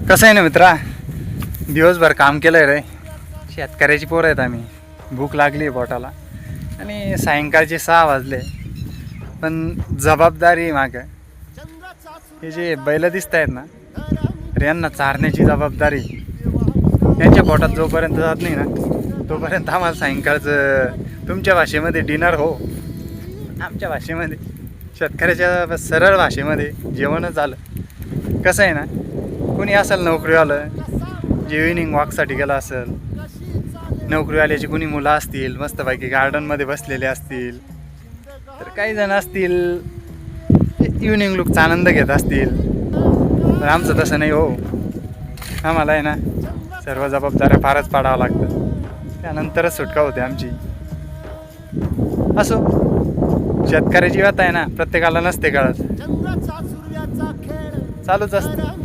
कसं आहे ना मित्रा, दिवसभर काम केलं रे. शेतकऱ्याची पोरं आहेत आम्ही. भूक लागली आहे पोटाला आणि सायंकाळचे 6 वाजले. पण जबाबदारी मागं हे जे बैल दिसत आहेत ना, तर यांना चारण्याची जबाबदारी. यांच्या पोटात जोपर्यंत जात नाही ना तोपर्यंत आम्हाला सायंकाळचं तुमच्या भाषेमध्ये डिनर हो, आमच्या भाषेमध्ये शेतकऱ्याच्या सरळ भाषेमध्ये जेवणच झालं. कसं आहे ना, कोणी असेल नोकरीवालं जे इव्हिनिंग वॉकसाठी गेला असेल, नोकरीवाल्याची कोणी मुलं असतील मस्तपैकी गार्डनमध्ये बसलेले असतील, तर काही जण असतील इव्हिनिंग लुकचा आनंद घेत असतील. पण आमचं तसं नाही हो. आम्हाला आहे ना सर्व जबाबदाऱ्या फारच पाडावं लागतं, त्यानंतरच सुटका होते आमची. असो, शेतकऱ्याची व्यथा आहे ना प्रत्येकाला नसते कळत, चालूच असते.